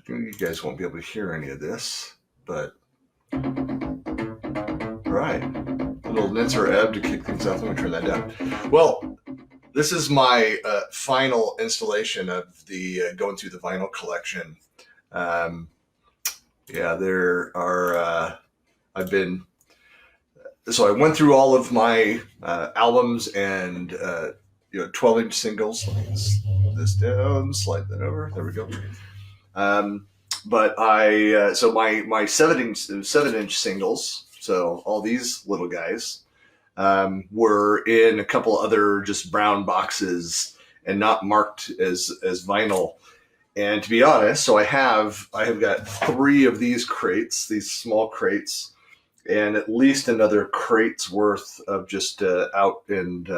You guys won't be able to hear any of this, but right. A little Nitzer ebb to kick things off. Let me turn that down. Well, this is my final installation of the going through the vinyl collection. Um, yeah, there are. I've been so I went through all of my albums and 12-inch singles. Let me slow this down, slide that over. There we go. Um, but I so my 7-inch singles. So all these little guys were in a couple other just brown boxes and not marked as vinyl. And to be honest, so I have got 3 of these crates, these small crates, and at least another crate's worth of just out and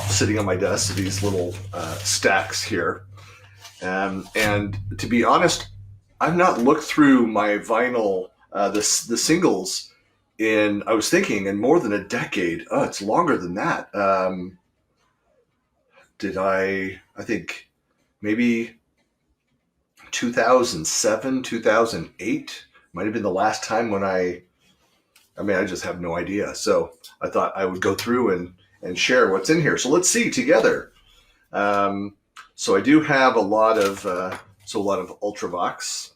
sitting on my desk. These little stacks here. And to be honest, I've not looked through my vinyl, the singles I was thinking, in more than a decade. Oh, it's longer than that. I think maybe 2007, 2008 might have been the last time when I just have no idea. So I thought I would go through and share what's in here. So let's see together. So I do have a lot of Ultravox.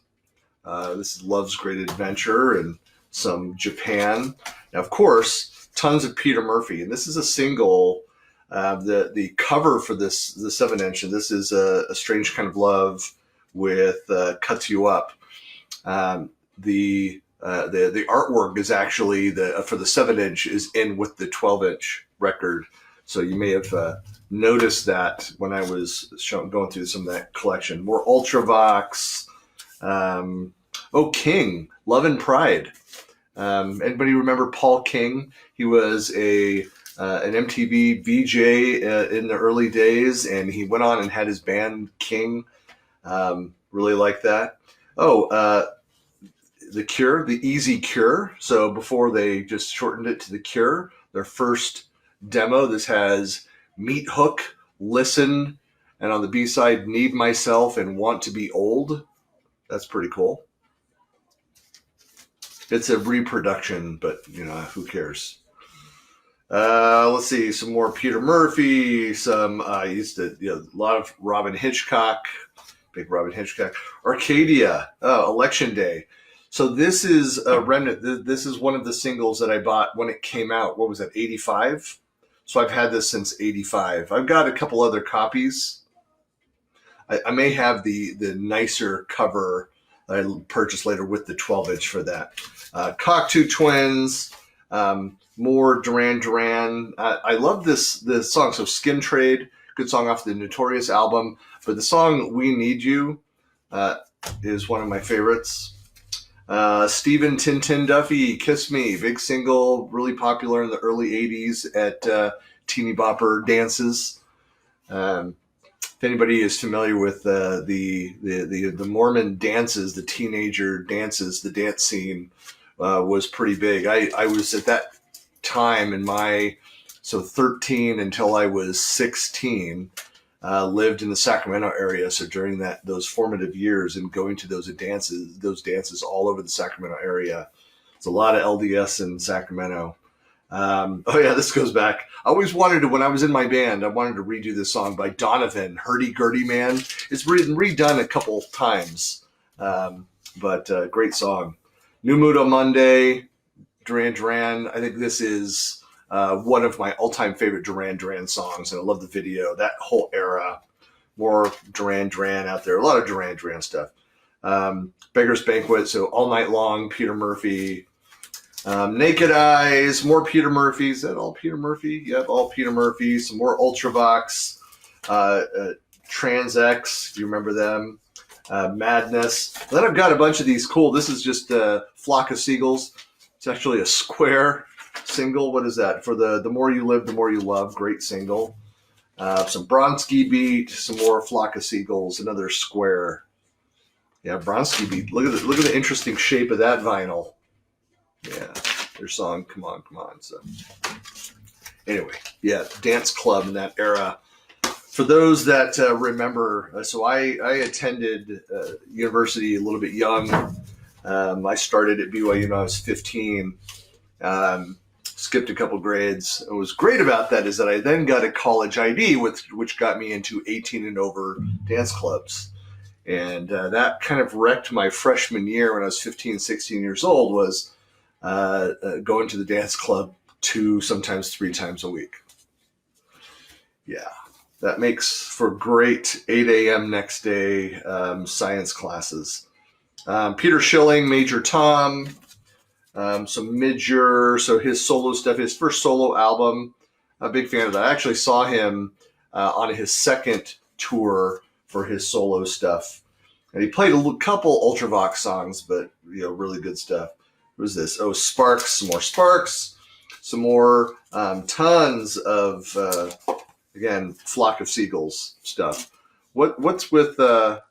This is Love's Great Adventure and some Japan. Now, of course, tons of Peter Murphy, and this is a single. The cover for the 7-inch, and this is a Strange Kind of Love with Cuts You Up. The artwork is actually for the 7-inch is in with the 12-inch record. So you may have noticed that when I was going through some of that collection. More Ultravox. King, Love and Pride. Anybody remember Paul King? He was an MTV VJ in the early days, and he went on and had his band King. Really like that. The Cure, the Easy Cure. So before they just shortened it to The Cure, their first demo. This has Meat Hook, Listen, and on the B-side, Need Myself and Want to Be Old. That's pretty cool. It's a reproduction, but who cares? Let's see, some more Peter Murphy. I used to a lot of Robin Hitchcock, big Robin Hitchcock. Arcadia, Election Day. So this is a remnant. This is one of the singles that I bought when it came out. What was that, 85? So I've had this since 85. I've got a couple other copies. I may have the nicer cover that I purchased later with the 12-inch for that. Cocteau Twins, more Duran Duran. I love this song. So Skin Trade, good song off the Notorious album. But the song We Need You is one of my favorites. Stephen Tintin Duffy, Kiss Me, big single, really popular in the early 80s at teeny bopper dances. If anybody is familiar with the Mormon dances, the teenager dances, the dance scene was pretty big. I was at that time 13 until I was 16. Lived in the Sacramento area, so during those formative years and going to those dances all over the Sacramento area. It's a lot of LDS in Sacramento. This goes back. I always wanted to, when I was in my band, I wanted to redo this song by Donovan, Hurdy Gurdy Man. It's been redone a couple times, but great song. New Mood on Monday, Duran Duran. I think this is one of my all-time favorite Duran Duran songs, and I love the video. That whole era, more Duran Duran out there. A lot of Duran Duran stuff. Beggar's Banquet, so All Night Long, Peter Murphy. Naked Eyes, more Peter Murphy. Is that all Peter Murphy? Yep, all Peter Murphy. Some more Ultravox. Trans-X, if you remember them. Madness. Then I've got a bunch of these cool. This is just Flock of Seagulls. It's actually a square single. What is that? For the More You Live, the More You Love. Great single. Some Bronski Beat, some more Flock of Seagulls, another square. Yeah, Bronski Beat. Look at the interesting shape of that vinyl. Yeah, their song Come On, Come On. So anyway, yeah, dance club in that era. For those that remember, so I attended university a little bit young. I started at BYU when I was 15. Skipped a couple grades. And what was great about that is that I then got a college ID, which got me into 18 and over dance clubs. And that kind of wrecked my freshman year when I was 15, 16 years old, was going to the dance club 2, sometimes 3 times a week. Yeah, that makes for great 8 a.m. next day science classes. Peter Schilling, Major Tom, some Midger, so his solo stuff, his first solo album, a big fan of that. I actually saw him on his second tour for his solo stuff. And he played a couple Ultravox songs, but really good stuff. What was this? Oh, Sparks, some more tons of again, Flock of Seagulls stuff. What's with the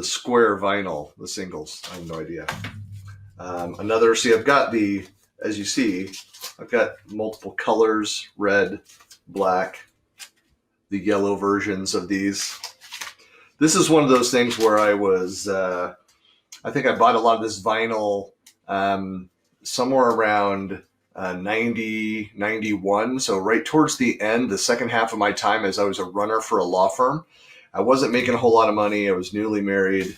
square vinyl, the singles? I have no idea. I've got as you see, I've got multiple colors, red, black, the yellow versions of these. This is one of those things where I was, I think I bought a lot of this vinyl somewhere around 90, 91. So right towards the end, the second half of my time as I was a runner for a law firm. I wasn't making a whole lot of money. I was newly married,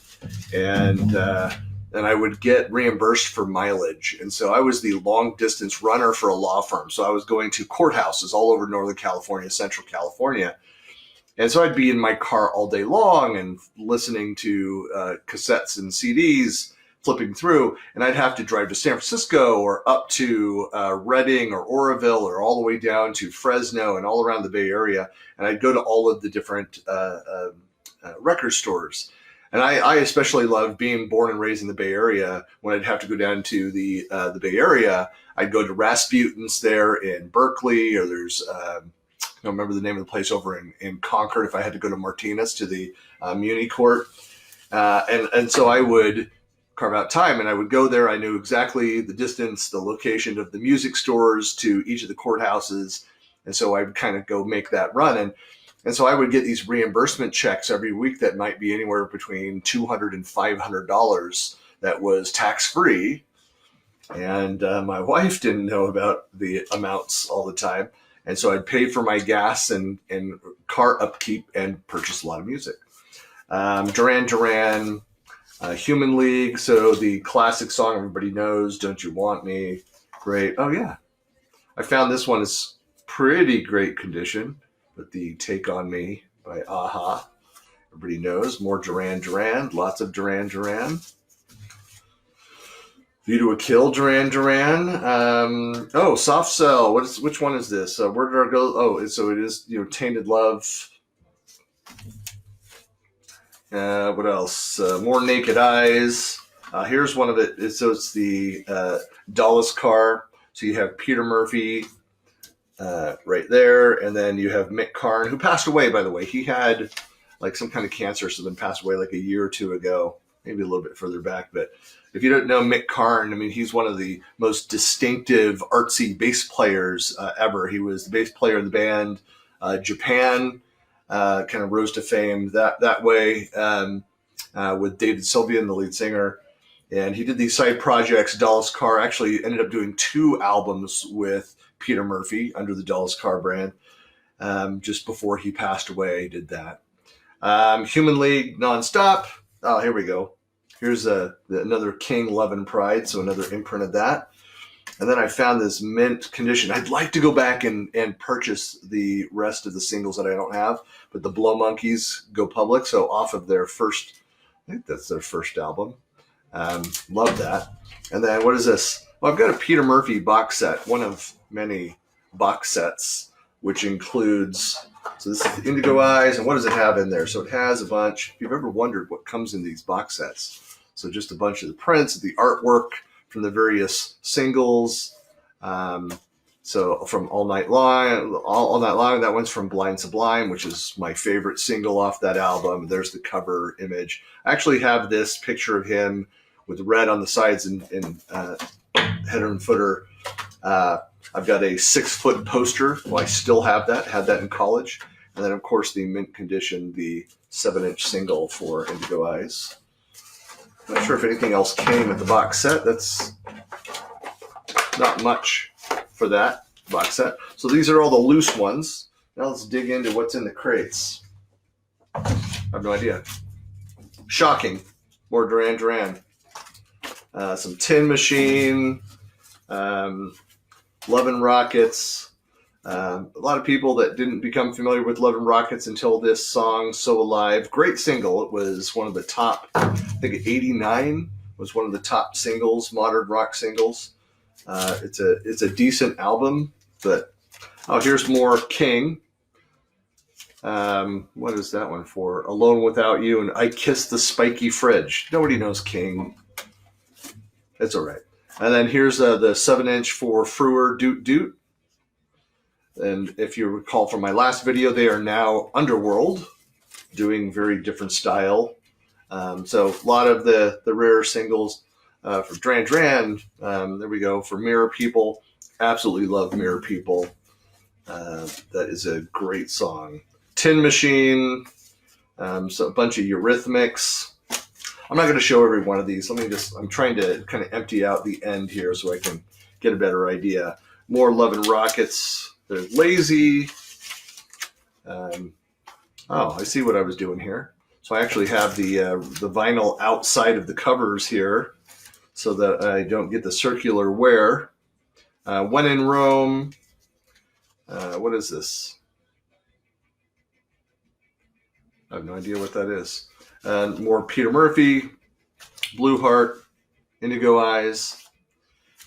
and I would get reimbursed for mileage. And so I was the long distance runner for a law firm. So I was going to courthouses all over Northern California, Central California. And so I'd be in my car all day long and listening to cassettes and CDs, flipping through, and I'd have to drive to San Francisco or up to Redding or Oroville or all the way down to Fresno and all around the Bay Area. And I'd go to all of the different record stores. And I especially loved being born and raised in the Bay Area. When I'd have to go down to the Bay Area, I'd go to Rasputin's there in Berkeley, or there's I don't remember the name of the place over in Concord. If I had to go to Martinez to the Muni Court, and so I would carve out time and I would go there. I knew exactly the distance, the location of the music stores to each of the courthouses, and so I would kind of go make that run. And so I would get these reimbursement checks every week that might be anywhere between $200 and $500 that was tax-free. And my wife didn't know about the amounts all the time. And so I'd pay for my gas and car upkeep and purchase a lot of music. Duran Duran, Human League. So the classic song everybody knows, Don't You Want Me? Great. Oh, yeah. I found this one is pretty great condition. But the Take On Me by Aha. Everybody knows. More Duran Duran. Lots of Duran Duran. View to a Kill, Duran Duran. Soft Cell. Which one is this? Where did I go? Oh, so it is, Tainted Love. What else? More Naked Eyes. Here's one of it. It's the Dallas Car. So you have Peter Murphy right there, and then you have Mick Karn, who passed away, by the way. He had like some kind of cancer, so then passed away like a year or two ago, maybe a little bit further back. But if you don't know Mick Karn, I mean, he's one of the most distinctive artsy bass players ever. He was the bass player in the band Japan, kind of rose to fame that way with David Sylvian, the lead singer. And he did these side projects. Dallas Carr actually ended up doing 2 albums with Peter Murphy under the Dallas Carr brand. Just before he passed away, he did that. Human League, Nonstop. Oh, here we go. Here's another King, Love and Pride, so another imprint of that. And then I found this mint condition. I'd like to go back and purchase the rest of the singles that I don't have, but the Blow Monkeys go public, so off of their first, I think that's their first album. Love that. And then what is this? Well, I've got a Peter Murphy box set, one of many box sets, which includes, so this is Indigo Eyes, and what does it have in there? So it has a bunch, if you've ever wondered what comes in these box sets, so just a bunch of the prints, the artwork from the various singles. So from All Night Long, that one's from Blind Sublime, which is my favorite single off that album. There's the cover image. I actually have this picture of him with red on the sides and header and footer, I've got a 6-foot poster. Well, I still have that. Had that in college. And then, of course, the mint condition, the 7-inch single for Indigo Eyes. Not sure if anything else came with the box set. That's not much for that box set. So these are all the loose ones. Now let's dig into what's in the crates. I have no idea. Shocking. More Duran Duran. Some Tin Machine. Love and Rockets. A lot of people that didn't become familiar with Love and Rockets until this song, So Alive. Great single. It was one of the top, I think 89 was one of the top singles, modern rock singles. It's a decent album, but here's more King. What is that one for? Alone Without You and I Kiss the Spiky Fridge. Nobody knows King. It's all right. And then here's the 7-inch for Frewer Doot Doot. And if you recall from my last video, they are now Underworld, doing very different style. So a lot of the rare singles for Duran Duran. There we go. For Mirror People. Absolutely love Mirror People. That is a great song. Tin Machine. So a bunch of Eurythmics. I'm not going to show every one of these. I'm trying to kind of empty out the end here so I can get a better idea. More Love and Rockets. There's Lazy. I see what I was doing here. So I actually have the vinyl outside of the covers here so that I don't get the circular wear. When in Rome. What is this? I have no idea what that is. More Peter Murphy, Blue Heart, Indigo Eyes,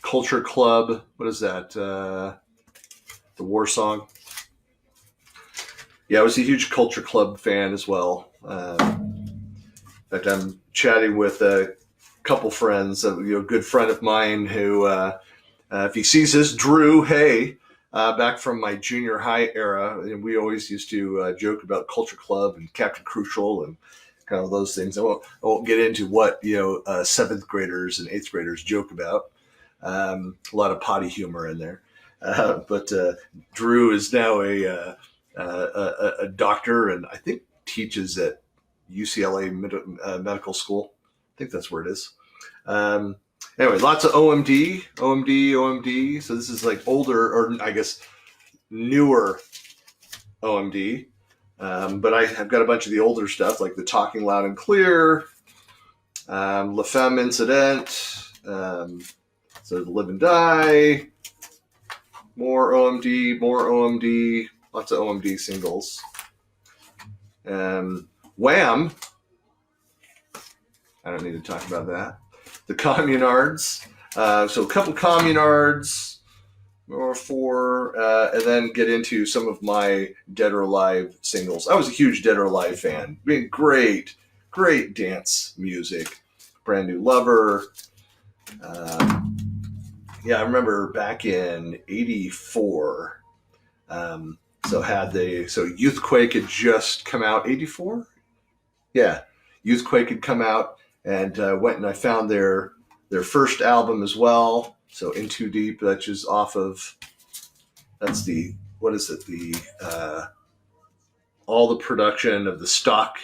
Culture Club. What is that? The War Song. Yeah, I was a huge Culture Club fan as well. In fact, I'm chatting with a couple friends, a good friend of mine who, if he sees this, Drew, hey, back from my junior high era, and we always used to joke about Culture Club and Captain Crucial and kind of those things. I won't get into what 7th graders and 8th graders joke about. A lot of potty humor in there. But Drew is now a doctor and I think teaches at UCLA Medical School. I think that's where it is. Anyway, lots of OMD. So this is like older, or I guess newer OMD. But I have got a bunch of the older stuff, like the Talking Loud and Clear, La Femme Incident, so the Live and Die, more OMD, lots of OMD singles. Wham! I don't need to talk about that. The Communards. So a couple Communards, or 4, and then get into some of my Dead or Alive singles. I was a huge Dead or Alive fan. I mean, great dance music. Brand New Lover. I remember back in '84. So Youthquake had just come out. '84? Yeah, Youthquake had come out, and went and I found their first album as well. So In Too Deep, that's just off of, that's the, what is it? The, all the production of the stock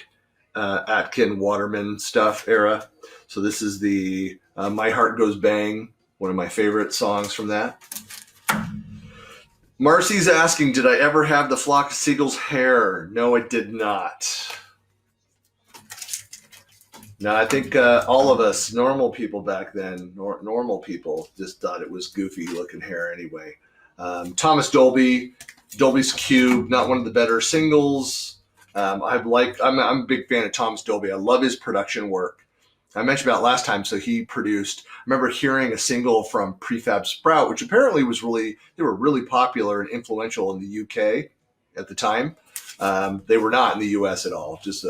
Atkin Waterman stuff era. So this is the My Heart Goes Bang, one of my favorite songs from that. Marcy's asking, did I ever have the Flock of Seagulls hair? No, I did not. No, I think all of us, normal people back then, normal people, just thought it was goofy looking hair anyway. Thomas Dolby's Cube, not one of the better singles. I'm a big fan of Thomas Dolby. I love his production work. I mentioned about last time, so he produced, I remember hearing a single from Prefab Sprout, which apparently they were really popular and influential in the UK at the time. They were not in the US at all, just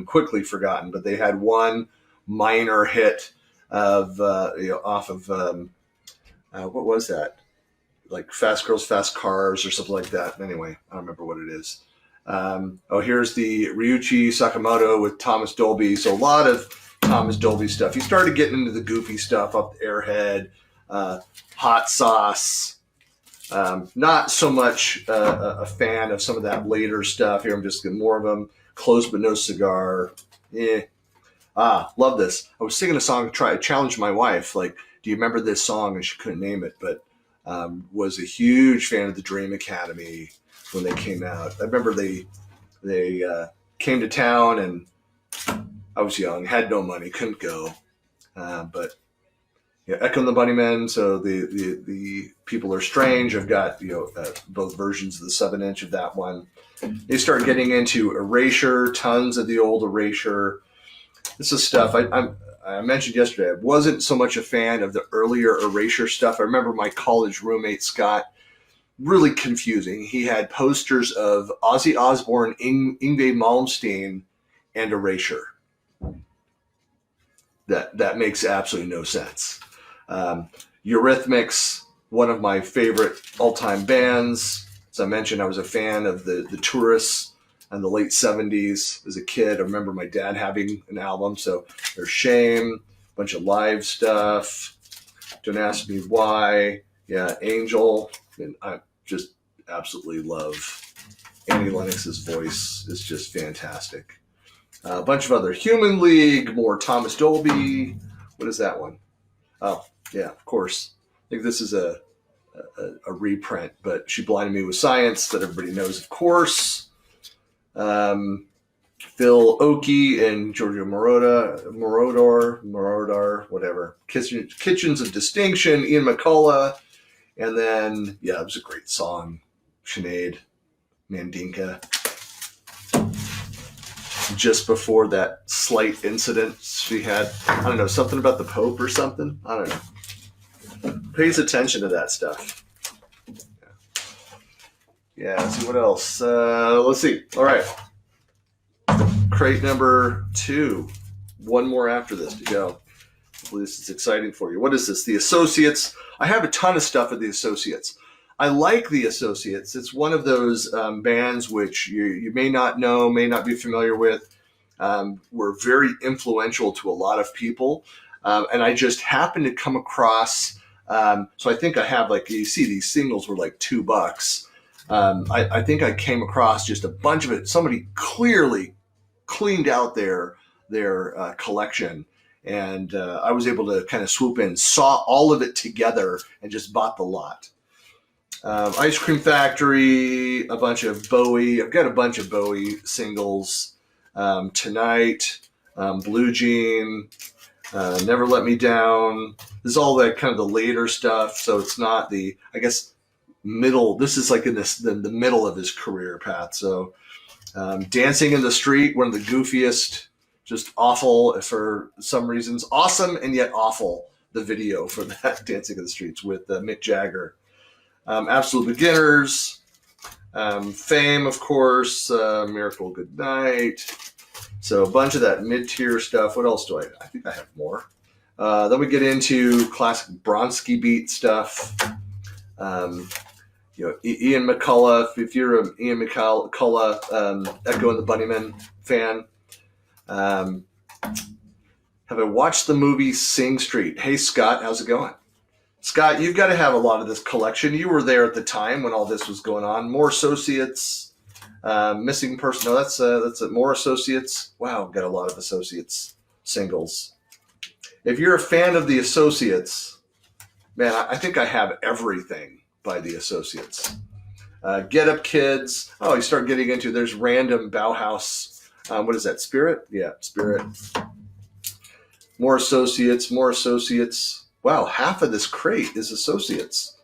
quickly forgotten, but they had one minor hit of, off of, what was that? Like Fast Girls, Fast Cars or something like that. Anyway, I don't remember what it is. Here's the Ryuichi Sakamoto with Thomas Dolby. So a lot of Thomas Dolby stuff. He started getting into the goofy stuff up the Airhead, Hot Sauce. Not so much a fan of some of that later stuff. Here I'm just getting more of them. Close But No Cigar. Love this. I was singing a song, challenged my wife, like, do you remember this song? And she couldn't name it, but was a huge fan of the Dream Academy when they came out. I remember they came to town, and I was young, had no money, couldn't go. But yeah, Echo and the Bunnymen. So the People Are Strange. I've got both versions of the 7-inch of that one. They start getting into Erasure, tons of the old Erasure. This is stuff I mentioned yesterday. I wasn't so much a fan of the earlier Erasure stuff. I remember my college roommate Scott, really confusing. He had posters of Ozzy Osbourne, Yngwie Malmsteen, and Erasure. That makes absolutely no sense. Eurythmics, one of my favorite all-time bands. As I mentioned, I was a fan of the Tourists in the late 70s as a kid. I remember my dad having an album. So there's Shame, a bunch of live stuff. Don't Ask Me Why. Yeah, Angel. And I just absolutely love Annie Lennox's voice. It's just fantastic. A bunch of other Human League, more Thomas Dolby. What is that one? Oh, yeah, of course. I think this is a reprint, but She Blinded Me with Science, that everybody knows, of course. Phil Oakey and Giorgio Moroder, whatever. Kitchens of Distinction, Ian McCullough. And then, yeah, it was a great song. Sinead, Mandinka. Just before that slight incident she had, I don't know, something about the Pope or something. I don't know. Pays attention to that stuff. Yeah, let's see what else. Let's see. All right. Crate number 2. One more after this to go. Hopefully this is exciting for you. What is this? The Associates. I have a ton of stuff of the Associates. I like the Associates. It's one of those bands which you may not know, may not be familiar with. Were very influential to a lot of people. And I just happened to come across, so I think I have, like, you see these singles were like $2. I think I came across just a bunch of it. Somebody clearly cleaned out their collection. And I was able to kind of swoop in, saw all of it together, and just bought the lot. Ice Cream Factory, a bunch of Bowie. I've got a bunch of Bowie singles. Tonight, Blue Jean, Never Let Me Down. This is all that kind of the later stuff. So it's not the, I guess, middle. This is like in the middle of his career path. So Dancing in the Street, one of the goofiest, just awful for some reasons. Awesome and yet awful, the video for that Dancing in the Streets with Mick Jagger. Absolute Beginners, Fame, of course, Miracle Good Night. So a bunch of that mid-tier stuff. What else do I think I have more. Then we get into classic Bronski beat stuff. Ian McCullough, if you're an Ian McCullough, Echo and the Bunnymen fan. Have I watched the movie Sing Street? Hey, Scott, how's it going? Scott, you've got to have a lot of this collection. You were there at the time when all this was going on. More Associates, Missing Person. No, that's it. More Associates. Wow, got a lot of Associates singles. If you're a fan of the Associates, man, I think I have everything by the Associates. Get Up Kids. Oh, you start getting into, there's random Bauhaus. What is that? Spirit? Yeah, Spirit. More Associates. Wow, half of this crate is Associates.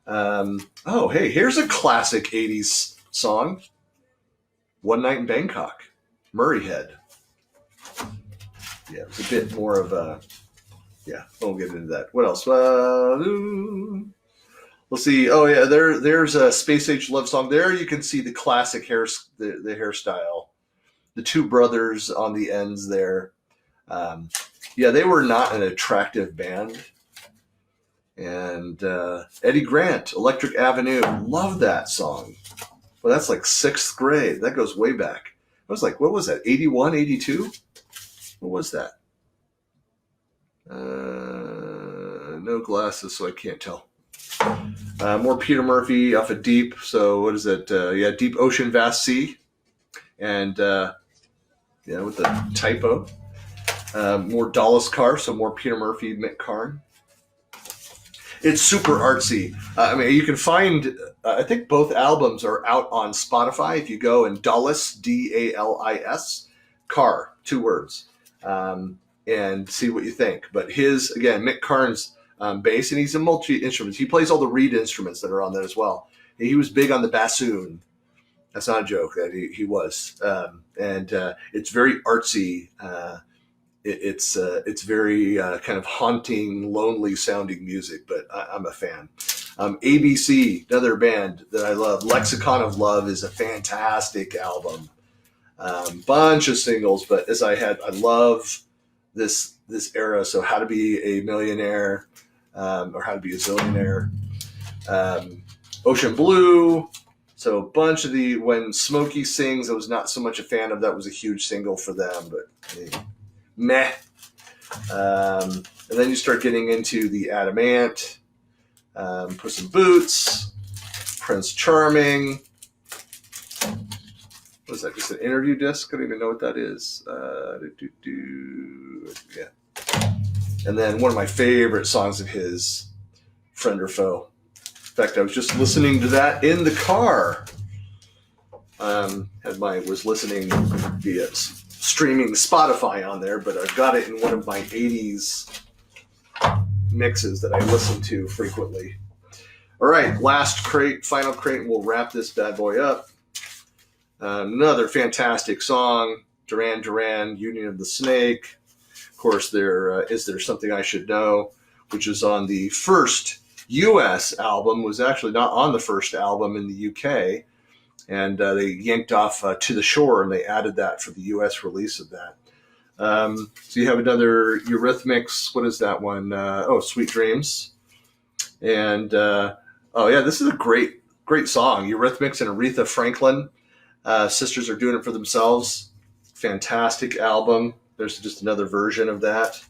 Oh, hey, here's a classic 80s song. One Night in Bangkok. Murray Head. Yeah, it's a bit more of a... Yeah, we'll get into that. What else? Let's see. Oh, yeah, there's a Space Age Love Song. There you can see the classic the hairstyle. The two brothers on the ends there. Yeah, they were not an attractive band. And Eddie Grant, Electric Avenue. Love that song. Well, that's like 6th grade. That goes way back. I was like, what was that, 81, 82? What was that? No, no glasses, so I can't tell. More Peter Murphy off of Deep. So what is it? Deep Ocean, Vast Sea. And with the typo. More Dallas Carr, so more Peter Murphy, Mick Karn. It's super artsy. You can find, I think both albums are out on Spotify. If you go and Dallas, D-A-L-I-S, Carr, 2 words, and see what you think. But Mick Karn's bass, and he's a multi-instruments. He plays all the reed instruments that are on that as well. He was big on the bassoon. That's not a joke. That he was. It's very artsy. It's very kind of haunting, lonely sounding music, but I'm a fan. ABC, another band that I love. Lexicon of Love is a fantastic album. Bunch of singles, but I love this era. So How to Be a Millionaire, or How to Be a Zillionaire. Ocean Blue. So a bunch of when Smokey Sings, I was not so much a fan of. That was a huge single for them, but meh. And then you start getting into the Adam Ant, Puss in Boots, Prince Charming. What is that? Just an interview disc? I don't even know what that is. Yeah. And then one of my favorite songs of his, Friend or Foe. In fact, I was just listening to that in the car. Was listening via streaming Spotify on there, but I've got it in one of my 80s mixes that I listen to frequently. All right, last crate, final crate, and we'll wrap this bad boy up. Another fantastic song, Duran Duran, Union of the Snake. Of course, Is There Something I Should Know, which is on the first U.S. album, was actually not on the first album in the U.K., and they yanked off To the Shore, and they added that for the U.S. release of that. So you have another Eurythmics. What is that one? Sweet Dreams. And this is a great song. Eurythmics and Aretha Franklin. Sisters Are Doing It for Themselves. Fantastic album. There's just another version of that.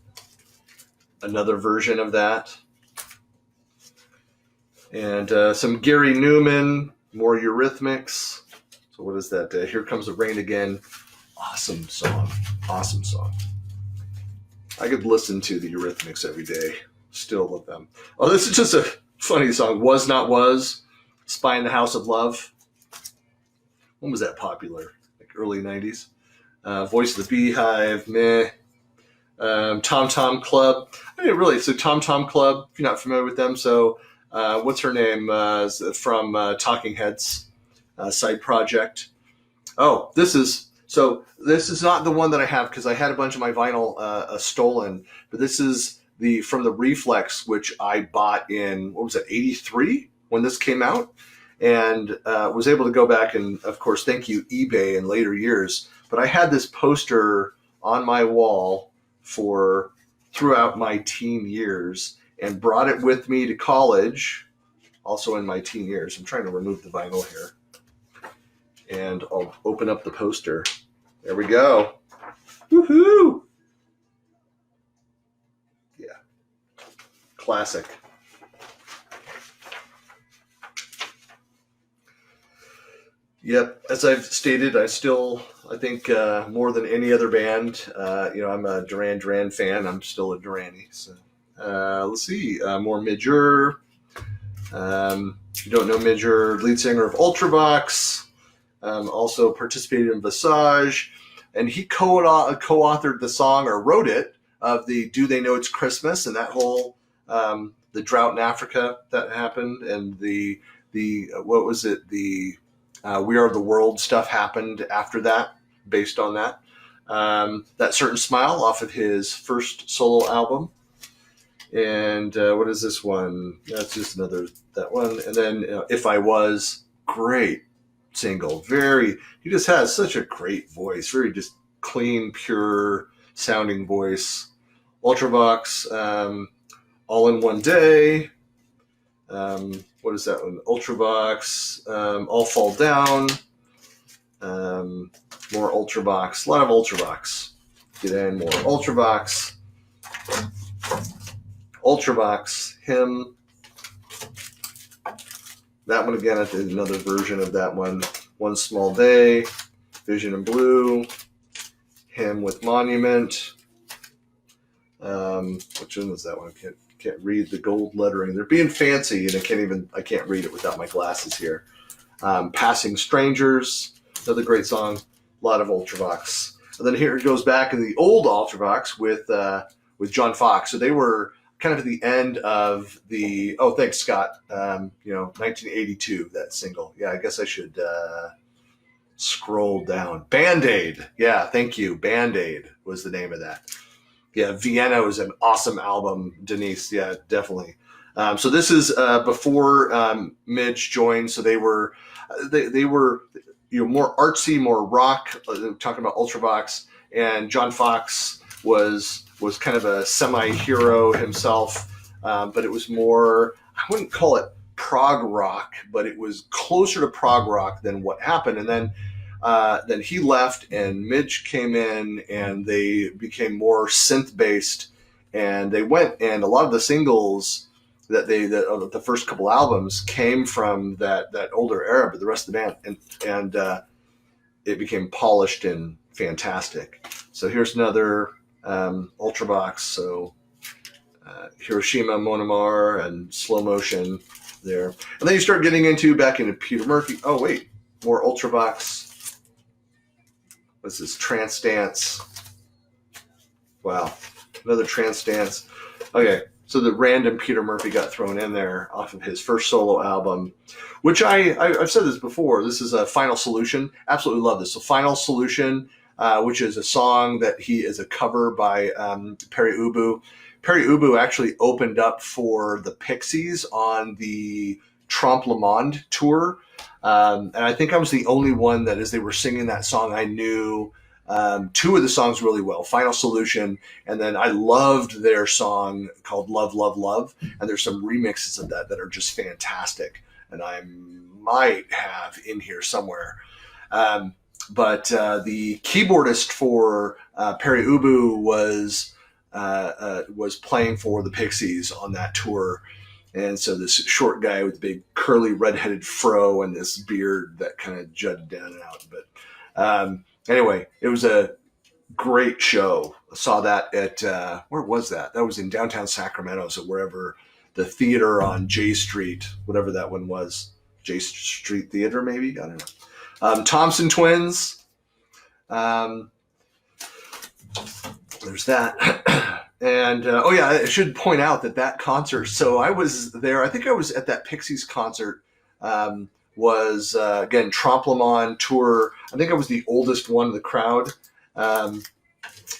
And some Gary Newman. More Eurythmics. So what is that? Here Comes the Rain Again. Awesome song. I could listen to the Eurythmics every day. Still love them. Oh, this is just a funny song. Was Not Was. Spy in the House of Love. When was that popular? Like early 90s. Voice of the Beehive. Meh. Tom Tom Club. So Tom Tom Club, if you're not familiar with them. So what's her name from Talking Heads side project. Oh, this is not the one that I have because I had a bunch of my vinyl stolen, but this is from the Reflex, which I bought in, 83 when this came out, and was able to go back and, of course, thank you eBay in later years. But I had this poster on my wall throughout my teen years, and brought it with me to college, also in my teen years. I'm trying to remove the vinyl here. And I'll open up the poster. There we go. Woohoo! Yeah. Classic. Yep. As I've stated, I think more than any other band, I'm a Duran Duran fan. I'm still a Duranie. So let's see. More Midger. If you don't know Midger, lead singer of Ultravox. Also participated in Visage. And he co-authored the song, or wrote it, of the Do They Know It's Christmas, and that whole the drought in Africa that happened, and the what was it, the We Are the World stuff happened after that, based on that. That Certain Smile off of his first solo album. And what is this one? That's just that one. And then If I Was, great single. He just has such a great voice, very just clean, pure sounding voice. Ultravox, All in One Day. What is that one? Ultravox, All Fall Down. More Ultravox, a lot of Ultravox. Get in more Ultravox. Ultravox, Him. That one again, I did another version of that one. One Small Day, Vision in Blue, Him with Monument. Which one was that one? I can't read the gold lettering. They're being fancy, and I can't read it without my glasses here. Passing Strangers, another great song. A lot of Ultravox. And then here it goes back in the old Ultravox with John Fox. So they were kind of at the end of the, oh, thanks, Scott. 1982, that single. Yeah, I guess I should scroll down. Band-Aid. Yeah, thank you. Band-Aid was the name of that. Yeah, Vienna was an awesome album, Denise. Yeah, definitely. So this is before Midge joined. So they were more artsy, more rock. Talking about Ultravox, and John Fox was kind of a semi-hero himself, but it was more, I wouldn't call it prog rock, but it was closer to prog rock than what happened. And then he left, and Midge came in, and they became more synth-based. And they went, and a lot of the singles the first couple albums came from that older era, but the rest of the band, and it became polished and fantastic. So here's another Ultravox. So Hiroshima, Mon Amour, and Slow Motion there. And then you start getting back into Peter Murphy. Oh, wait, more Ultravox. What's this? Trance Dance. Wow, another Trance Dance. Okay. So the random Peter Murphy got thrown in there off of his first solo album, which I've said this before. This is a Final Solution. Absolutely love this. So Final Solution, which is a song that he is a cover by Perry Ubu. Perry Ubu actually opened up for the Pixies on the Trompe Le Monde tour. And I think I was the only one that as they were singing that song, I knew two of the songs really well, Final Solution, and then I loved their song called Love, Love, Love, and there's some remixes of that are just fantastic, and I might have in here somewhere. But the keyboardist for Perry Ubu was playing for the Pixies on that tour, and so this short guy with big curly red-headed fro and this beard that kind of jutted down and out, but anyway, it was a great show. I saw that at, where was that? That was in downtown Sacramento, so wherever the theater on J Street, whatever that one was. J Street Theater, maybe? I don't know. Thompson Twins. There's that. And, I should point out that concert, so I was there, I think I was at that Pixies concert, was, again, Trompe Le Monde tour. I think I was the oldest one of the crowd.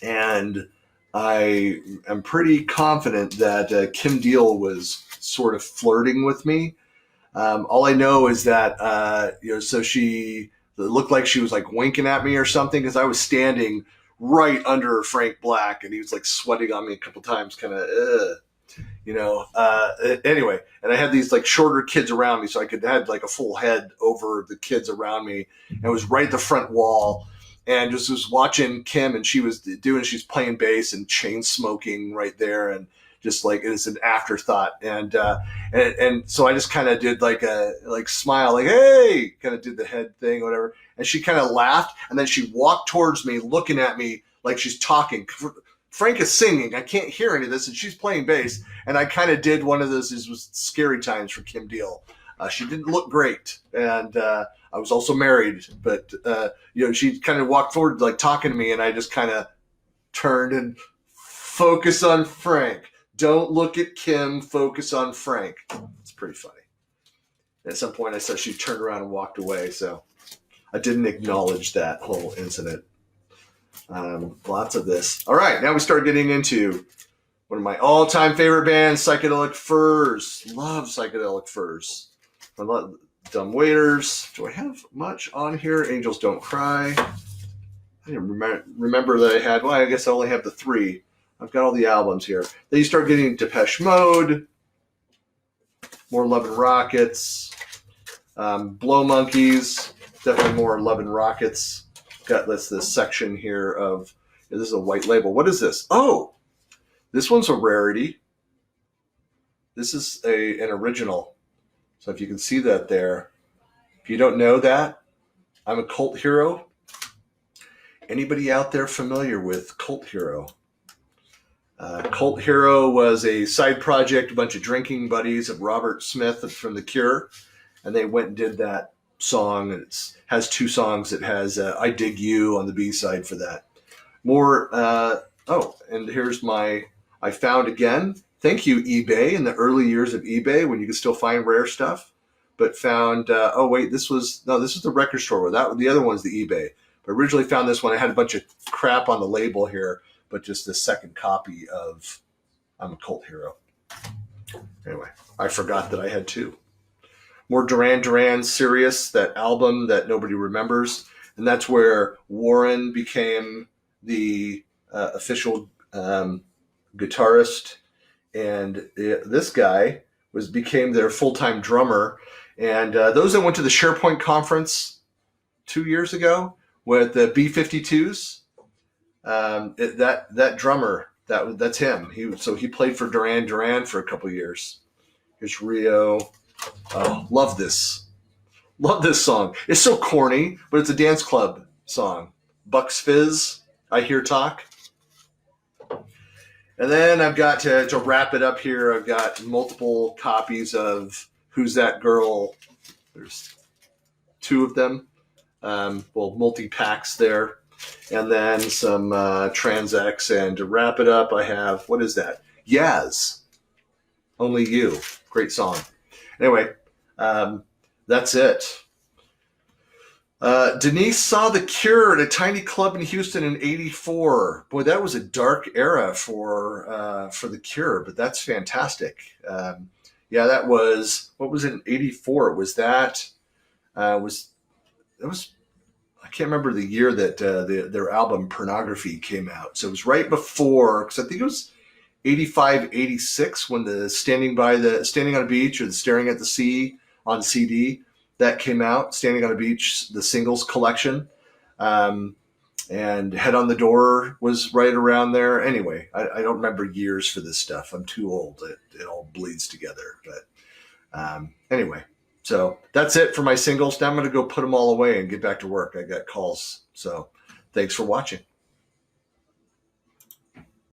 And I am pretty confident that Kim Deal was sort of flirting with me. All I know is that, so it looked like she was like winking at me or something, because I was standing right under Frank Black, and he was like sweating on me a couple times, kind of, anyway, and I had these like shorter kids around me, so I could have like a full head over the kids around me, and it was right at the front wall, and just was watching Kim, and she's playing bass and chain smoking right there, and just like it's an afterthought, and so I just kind of did like a smile, like hey, kind of did the head thing, or whatever, and she kind of laughed, and then she walked towards me, looking at me like she's talking. Frank is singing. I can't hear any of this, and she's playing bass. And I kind of did one of those. It was scary times for Kim Deal. She didn't look great, and I was also married. But she kind of walked forward, like talking to me, and I just kind of turned and focus on Frank. Don't look at Kim. Focus on Frank. It's pretty funny. At some point, I saw she turned around and walked away. So I didn't acknowledge that whole incident. Lots of this. All right, now we start getting into one of my all-time favorite bands, Psychedelic Furs. Love Psychedelic Furs. I love Dumb Waiters. Do I have much on here? Angels Don't Cry. I didn't remember that I had. Well, I guess I only have the 3. I've got all the albums here. Then you start getting Depeche Mode, more Love and Rockets, Blow Monkeys, definitely more Love and Rockets. Got this section here of, this is a white label. What is this? Oh, this one's a rarity. This is an original. So if you can see that there, if you don't know that, I'm a Cult Hero. Anybody out there familiar with Cult Hero? Cult Hero was a side project, a bunch of drinking buddies of Robert Smith from The Cure, and they went and did that song. And it has two songs. It has "I Dig You" on the B side for that. More. And here's my. I found again. Thank you, eBay. In the early years of eBay, when you could still find rare stuff, but found. This is the record store. The other one's the eBay. But originally found this one. I had a bunch of crap on the label here, but just the second copy of "I'm a Cult Hero." Anyway, I forgot that I had two. More Duran Duran, Sirius, that album that nobody remembers. And that's where Warren became the official guitarist. And this guy became their full-time drummer. And those that went to the SharePoint conference 2 years ago with the B-52s, that drummer, that's him. He played for Duran Duran for a couple of years. Here's Rio. Oh, love this song. It's so corny, but it's a dance club song. Bucks Fizz, I Hear Talk. And then I've got to wrap it up here. I've got multiple copies of Who's That Girl. There's two of them. Multi-packs there. And then some Trans-X. And to wrap it up, I have, what is that? Yaz. Only You. Great song. Anyway, that's it. Denise saw The Cure at a tiny club in Houston in '84. Boy, that was a dark era for The Cure, but that's fantastic. That was, what was it in '84? Was that I can't remember the year that their album Pornography came out. So it was right before, because I think it was 85, 86 when the Standing on a Beach or the Staring at the Sea on CD that came out. Standing on a Beach, the singles collection, and Head on the Door was right around there. Anyway, I don't remember years for this stuff. I'm too old. It all bleeds together. But anyway, so that's it for my singles. Now I'm going to go put them all away and get back to work. I got calls. So thanks for watching.